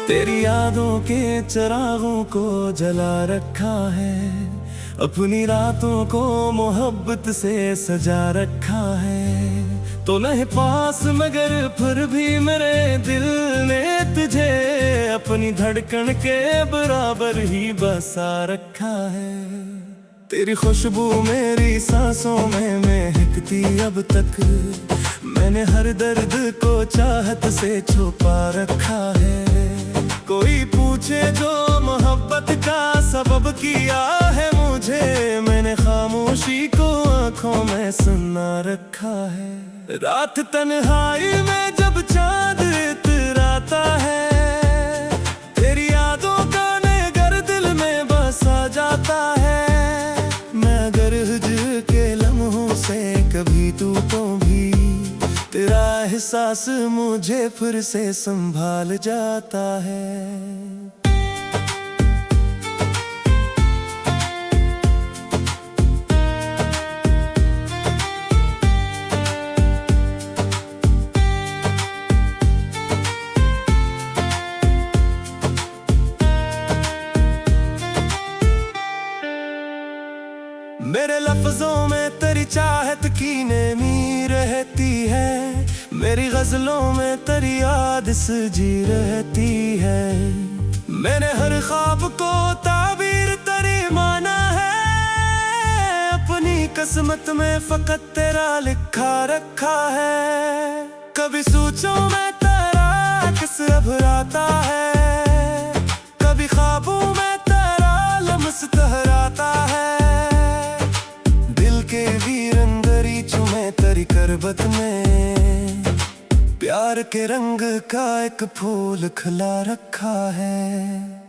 तेरी यादों के चिरागों को जला रखा है, अपनी रातों को मोहब्बत से सजा रखा है। तो नहीं पास मगर फिर भी मेरे दिल ने तुझे अपनी धड़कन के बराबर ही बसा रखा है। तेरी खुशबू मेरी सांसों में महकती अब तक, मैंने हर दर्द को चाहत से छुपा रखा है। कोई पूछे जो मोहब्बत का सबब किया है मुझे, मैंने खामोशी को आंखों में सुना रखा है। रात तन्हाई में जब चांद इतराता है, तेरी यादों का नगर दिल में बसा जाता है। मैं अगर हिजर के लम्हों से कभी टूटूं भी, तेरा एहसास मुझे फिर से संभाल जाता है। मेरे लफ्जों में तेरी चाहत की नेमी रहती है, मेरी गजलों में तेरी याद सजी रहती है। मैंने हर ख्वाब को ताबीर तेरी माना है, अपनी किस्मत में फकत तेरा लिखा रखा है। कभी सोचूं मैं तेरा किस घबराता है, कभी ख्वाबों में तेरा लम्स तहराता है। के वीर अंदरी चुमे तेरी करबत में, प्यार के रंग का एक फूल खिला रखा है।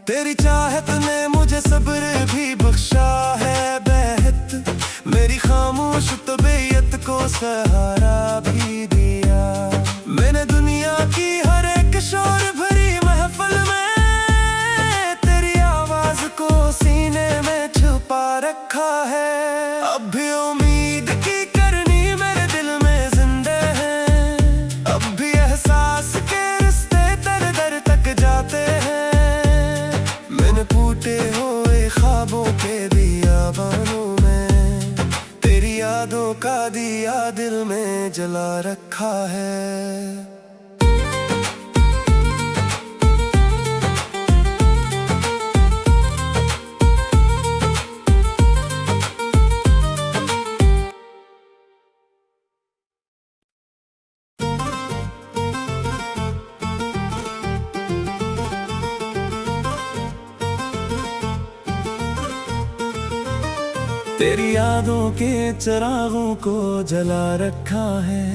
तेरी चाहत ने मुझे सब्र भी बख्शा है बेहद, मेरी खामोश तबीयत को सहारा भी दिया। मैंने दुनिया की हर एक शोर भरी महफिल में तेरी आवाज को सीने में छुपा रखा है। अब भी उम्मीद की करनी मेरे दिल में जिंदे हैं, अब भी एहसास के रिश्ते दर दर तक जाते हैं। मैंने टूटे हुए ख्वाबों के बियाबानों में तेरी यादों का दिया दिल में जला रखा है। तेरी यादों के चिरागों को जला रखा है,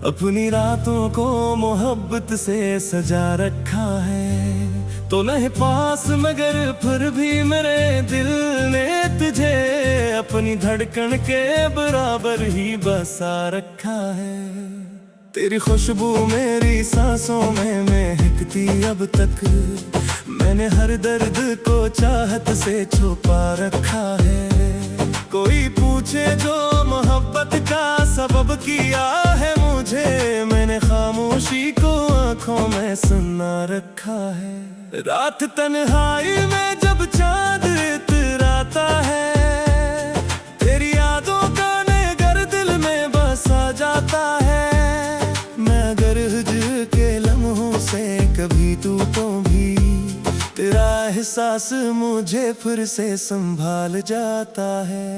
अपनी रातों को मोहब्बत से सजा रखा है। तो नहीं पास मगर फिर भी मेरे दिल ने तुझे अपनी धड़कन के बराबर ही बसा रखा है। तेरी खुशबू मेरी सांसों में महकती अब तक, मैंने हर दर्द को चाहत से छुपा रखा है। कोई पूछे जो मोहब्बत का सबब किया है मुझे, मैंने खामोशी को आंखों में सुना रखा है। रात तन्हाई में जब चांद इतराता है, तेरी यादों का नगर दिल में बसा जाता है। मैं अगर हिजर के लम्हों से कभी टूटूं भी, तेरा एहसास मुझे फिर से संभाल जाता है।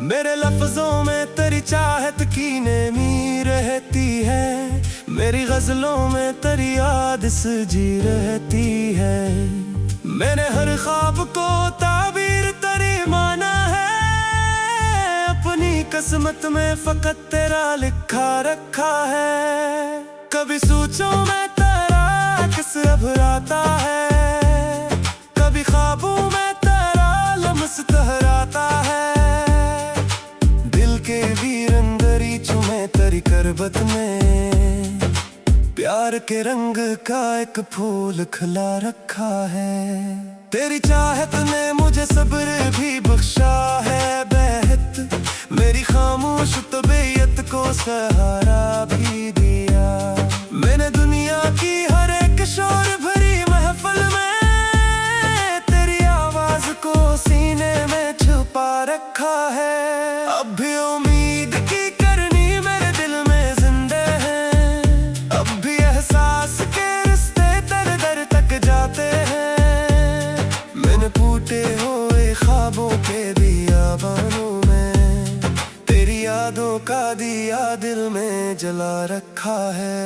मेरे लफ्जों में तेरी चाहत की नेमी रहती है, मेरी गजलों में तेरी याद सजी रहती है। मैंने हर ख्वाब को ताबीर तेरी माना है, अपनी किस्मत में फकत तेरा लिखा रखा है। कभी सोचूं मैं तेरा किस घबराता है, कभी ख्वाबों में तेरा लम्स तहराता है। दिल के वीर अंदरी चुमे तेरी करबत कर्बत में प्यार के रंग का एक फूल खिला रखा है। तेरी चाहत ने मुझे सब्र भी बख्शा है बेहद, मेरी खामोश तबीयत को सहारा भी दिया। मैंने दुनिया की हर एक शोर भरी महफिल में तेरी आवाज को सीने में छुपा रखा है। अब भी उम्मीद की करनी मेरे दिल में जिंदे हैं, अब भी एहसास के रिश्ते दर दर तक जाते हैं। मैंने टूटे हुए ख्वाबों के बियाबानों में तेरी यादों का दिया दिल में जला रखा है।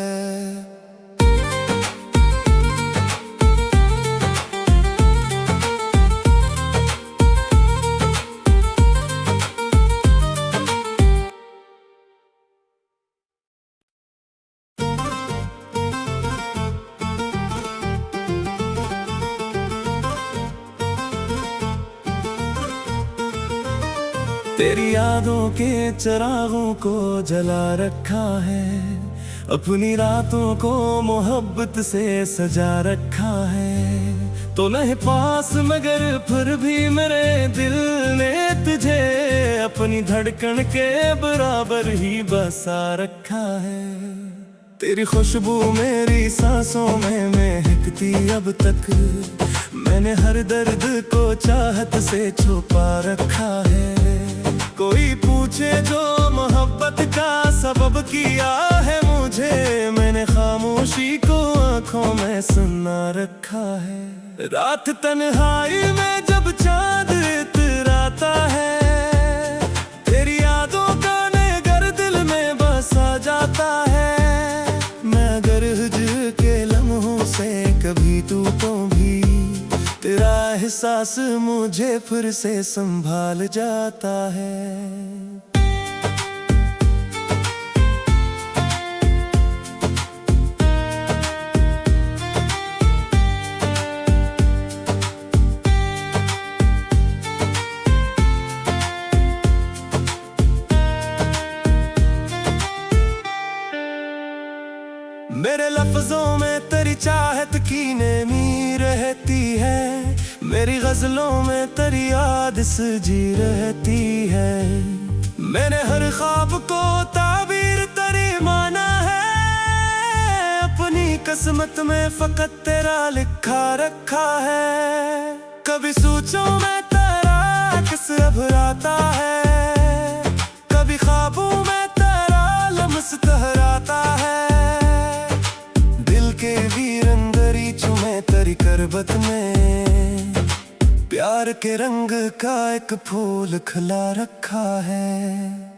तेरी यादों के चिरागों को जला रखा है, अपनी रातों को मोहब्बत से सजा रखा है। तो नहीं पास मगर फिर भी मेरे दिल ने तुझे अपनी धड़कन के बराबर ही बसा रखा है। तेरी खुशबू मेरी सांसों में महकती अब तक, मैंने हर दर्द को चाहत से छुपा रखा है। कोई पूछे जो मोहब्बत का सबब किया है मुझे, मैंने खामोशी को आंखों में सुना रखा है। रात तन्हाई में जब चांद इतराता है, तेरी यादों का नगर दिल में बसा जाता है। मैं अगर हिजर के लम्हों से कभी टूटूं भी, तेरा एहसास मुझे फिर से संभाल जाता है। मेरे लफ्जों में तेरी चाहत की नेमी रहती है, मेरी गजलों में तेरी याद सजी रहती है। मैंने हर ख्वाब को ताबीर तेरी माना है, अपनी किस्मत में फकत तेरा लिखा रखा है। कभी सोचों में तेरा किस अभराता है, कभी ख्वाबों में तेरा लम्स तहराता है। के वीर अंदरी चुमे तेरी कर्बत में प्यार के रंग का एक फूल खिला रखा है।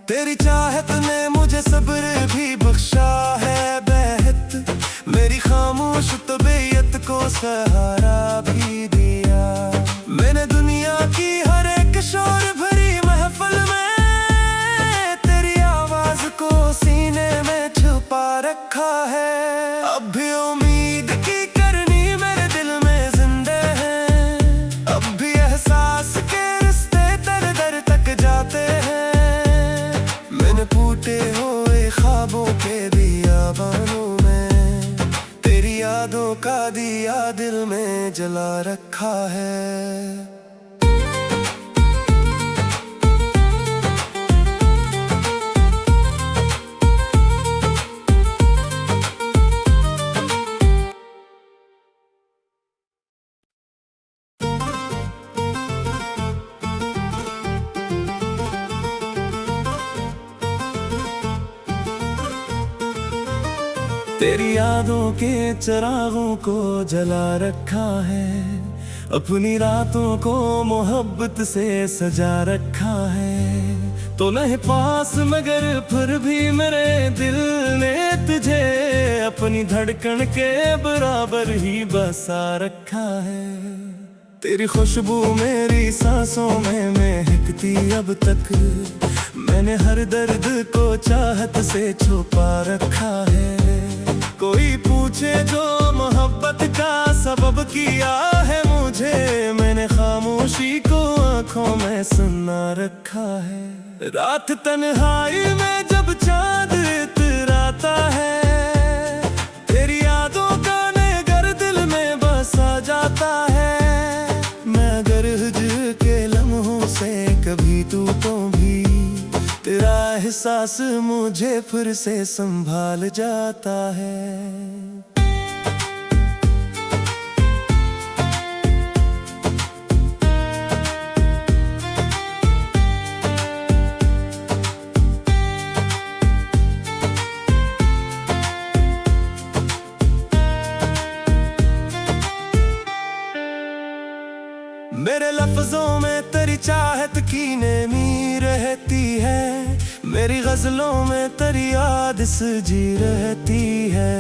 तेरी चाहत ने मुझे सब्र भी बख्शा है बेहद, मेरी खामोश तबीयत को सहारा भी दिया। मैंने दुनिया की हर एक शोर भरी महफिल में तेरी आवाज को सीने में छुपा रखा है। अब भी उम्मीद की करनी मेरे दिल में जिंदे हैं, अब भी एहसास के रिश्ते दर दर तक जाते हैं। मैंने टूटे हुए ख्वाबों के बियाबानों में तेरी यादों का दिया दिल में जला रखा है। तेरी यादों के चिरागों को जला रखा है, अपनी रातों को मोहब्बत से सजा रखा है। तो नहीं पास मगर फिर भी मेरे दिल ने तुझे अपनी धड़कन के बराबर ही बसा रखा है। तेरी खुशबू मेरी सांसों में महकती अब तक, मैंने हर दर्द को चाहत से छुपा रखा है। कोई पूछे जो मोहब्बत का सबब किया है मुझे, मैंने खामोशी को आंखों में सुना रखा है। रात तन्हाई में जब चांद इतराता है, तेरी यादों का नगर दिल में बसा जाता है। मैं अगर हिजर के लम्हों से कभी टूटूं भी, तेरा एहसास मुझे फिर से संभाल जाता है। मेरे लफ्जों में तेरी चाहत की नेमी रहती है, मेरी गजलों में तेरी याद सजी रहती है।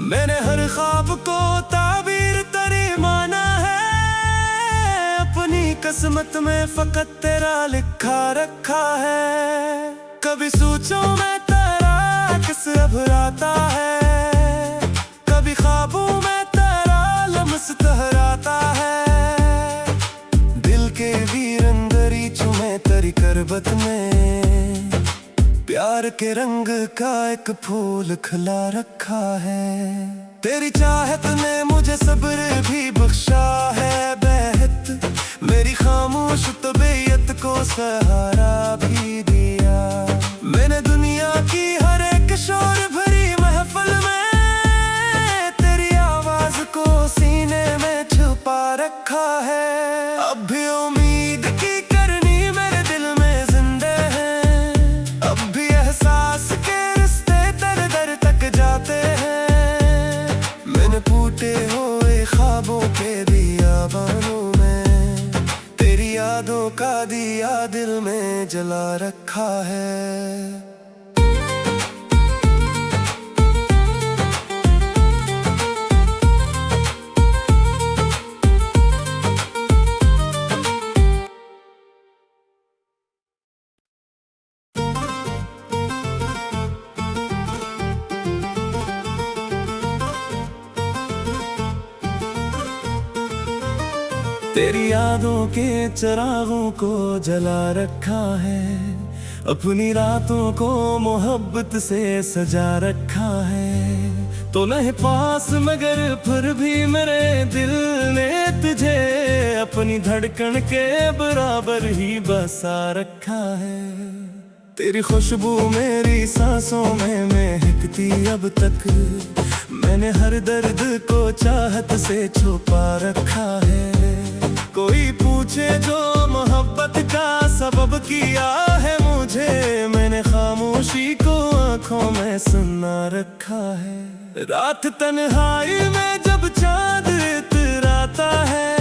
मैंने हर ख्वाब को ताबीर तेरी माना है, अपनी किस्मत में फकत तेरा लिखा रखा है। कभी सोचों में तेरा किस अभराता है, कभी ख्वाबों में तेरा लम्स तहराता है। के वीर अंदरी चुमे तेरी करबत में, प्यार के रंग का एक फूल खिला रखा है। तेरी चाहत ने मुझे सब्र भी बख्शा है बेहद, मेरी खामोश तबीयत को सहारा भी दिया। मैंने दुनिया की हर एक शोर भरी महफिल में तेरी आवाज को सीने में छुपा रखा है। अब भी उम्मीद की करनी मेरे दिल में जिंदे हैं, अब भी एहसास के रिश्ते दर दर तक जाते हैं। मैंने टूटे हुए ख्वाबों के बियाबानों में तेरी यादों का दिया दिल में जला रखा है। तेरी यादों के चिरागों को जला रखा है, अपनी रातों को मोहब्बत से सजा रखा है। तो नहीं पास मगर फिर भी मेरे दिल ने तुझे अपनी धड़कन के बराबर ही बसा रखा है। तेरी खुशबू मेरी सांसों में महकती अब तक, मैंने हर दर्द को चाहत से छुपा रखा है। कोई पूछे जो मोहब्बत का सबब किया है मुझे, मैंने खामोशी को आंखों में सुना रखा है। रात तन्हाई में जब चांद इतराता है,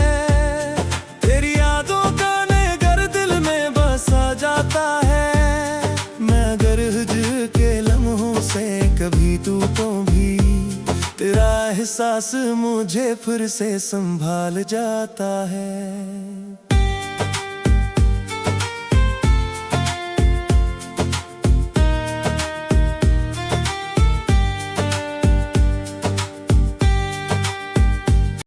तेरी यादों का नगर दिल में बसा जाता है। मैं अगर हिजर के लम्हों से कभी टूटूं भी, तेरा एहसास मुझे फिर से संभाल जाता है।